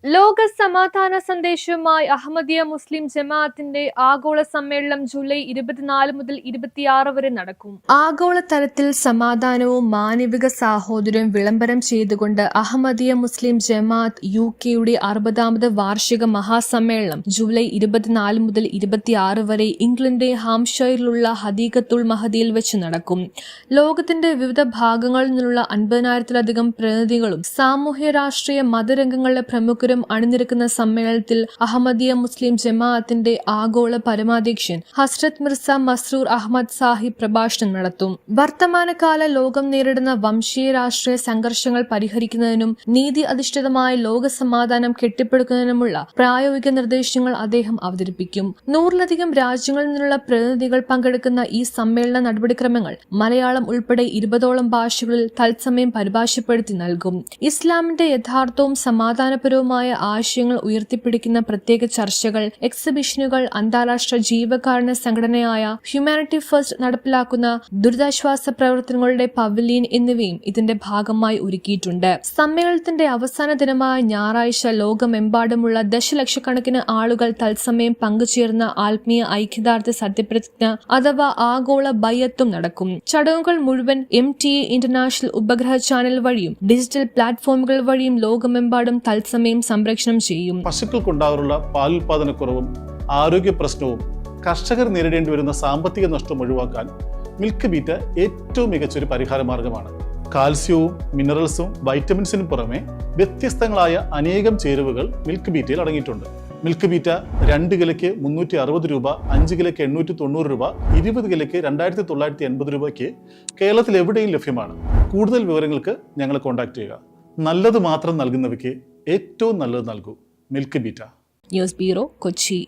ലോക സമാധാന സന്ദേശവുമായി അഹമ്മദിയ മുസ്ലിം ജമാഅത്തിന്റെ ആഗോള സമ്മേളനം ജൂലൈ 24 മുതൽ 26 വരെ നടക്കും. ആഗോളതലത്തിൽ സമാധാനവും മാനവിക സാഹോദര്യവും വിളംബരം ചെയ്തുകൊണ്ട് അഹമ്മദിയ മുസ്ലിം ജമാഅത്ത് യുകെയുടെ 60ാമത് വാർഷിക മഹാസമ്മേളനം ജൂലൈ 24 മുതൽ 26 വരെ ഇംഗ്ലണ്ടിലെ ഹാംഷയറിലുള്ള ഹദീഖത്തുൽ മഹദിയിൽ വെച്ച് നടക്കും. ലോകത്തിന്റെ വിവിധ ഭാഗങ്ങളിൽ നിന്നുള്ള 50,000-ത്തിലധികം പ്രതിനിധികളും സാമൂഹ്യ രാഷ്ട്രീയ മതരംഗങ്ങളിലെ പ്രമുഖരും അണിനിരക്കുന്ന സമ്മേളനത്തിൽ അഹമ്മദിയ മുസ്ലിം ജമാഅത്തിന്റെ ആഗോള പരമാധ്യക്ഷൻ ഹസ്രത്ത് മിർസ മസ്രൂർ അഹമ്മദ് സാഹിബ് പ്രഭാഷണം നടത്തും. വർത്തമാനകാല ലോകം നേരിടുന്ന വംശീയ രാഷ്ട്രീയ സംഘർഷങ്ങൾ പരിഹരിക്കുന്നതിനും നീതി അധിഷ്ഠിതമായ ലോക സമാധാനം കെട്ടിപ്പടുക്കുന്നതിനുമുള്ള പ്രായോഗിക നിർദ്ദേശങ്ങൾ അദ്ദേഹം അവതരിപ്പിക്കും. 100-ലധികം രാജ്യങ്ങളിൽ നിന്നുള്ള പ്രതിനിധികൾ പങ്കെടുക്കുന്ന ഈ സമ്മേളന നടപടിക്രമങ്ങൾ മലയാളം ഉൾപ്പെടെ 20ഓളം ഭാഷകളിൽ തത്സമയം പരിഭാഷപ്പെടുത്തി നൽകും. ഇസ്ലാമിന്റെ യഥാർത്ഥവും സമാധാനപരവുമായ ആശയങ്ങൾ ഉയർത്തിപ്പിടിക്കുന്ന പ്രത്യേക ചർച്ചകൾ, എക്സിബിഷനുകൾ, അന്താരാഷ്ട്ര ജീവകാരുണ്യ സംഘടനയായ ഹ്യൂമാനിറ്റി ഫസ്റ്റ് നടപ്പിലാക്കുന്ന ദുരിതാശ്വാസ പ്രവർത്തനങ്ങളുടെ പവലിയൻ എന്നിവയും ഇതിന്റെ ഭാഗമായി ഒരുക്കിയിട്ടുണ്ട്. സമ്മേളനത്തിന്റെ അവസാന ദിനമായ ഞായറാഴ്ച ലോകമെമ്പാടുമുള്ള ദശലക്ഷക്കണക്കിന് ആളുകൾ തത്സമയം പങ്കുചേർന്ന ആത്മീയ ഐക്യദാർഢ്യ സത്യപ്രതിജ്ഞ അഥവാ ആഗോള ബയ്യത്തും നടക്കും. ചടങ്ങുകൾ മുഴുവൻ MTA ഇന്റർനാഷണൽ ഉപഗ്രഹ ചാനൽ വഴിയും ഡിജിറ്റൽ പ്ലാറ്റ്ഫോമുകൾ വഴിയും ലോകമെമ്പാടും തത്സമയം സംപ്രേഷണം ചെയ്യും. പശുക്കൾക്കുണ്ടാകാറുള്ള പാലുൽപാദനക്കുറവും ആരോഗ്യ പ്രശ്നവും കർഷകർ നേരിടേണ്ടി വരുന്ന സാമ്പത്തിക നഷ്ടം ഒഴിവാക്കാൻ മിൽക്ക് ബീറ്റ ഏറ്റവും മികച്ചൊരു പരിഹാര മാർഗമാണ്. കാൽസ്യവും മിനറൽസും വൈറ്റമിൻസിനും പുറമെ വ്യത്യസ്തങ്ങളായ അനേകം ചേരുവകൾ മിൽക്ക് ബീറ്റയിൽ അടങ്ങിയിട്ടുണ്ട്. മിൽക്ക് ബീറ്റ 2 കിലോയ്ക്ക് 360 രൂപ, 5 കിലോയ്ക്ക് 890 രൂപ, 20 കിലോയ്ക്ക് 2,980 രൂപയ്ക്ക് കേരളത്തിൽ എവിടെയും ലഭ്യമാണ്. കൂടുതൽ വിവരങ്ങൾക്ക് ഞങ്ങളെ കോൺടാക്ട് ചെയ്യുക. നല്ലത് മാത്രം നൽകുന്നവയ്ക്ക് ഏറ്റവും നല്ലത് നൽകൂ. Milk beta. News bureau, Kochi.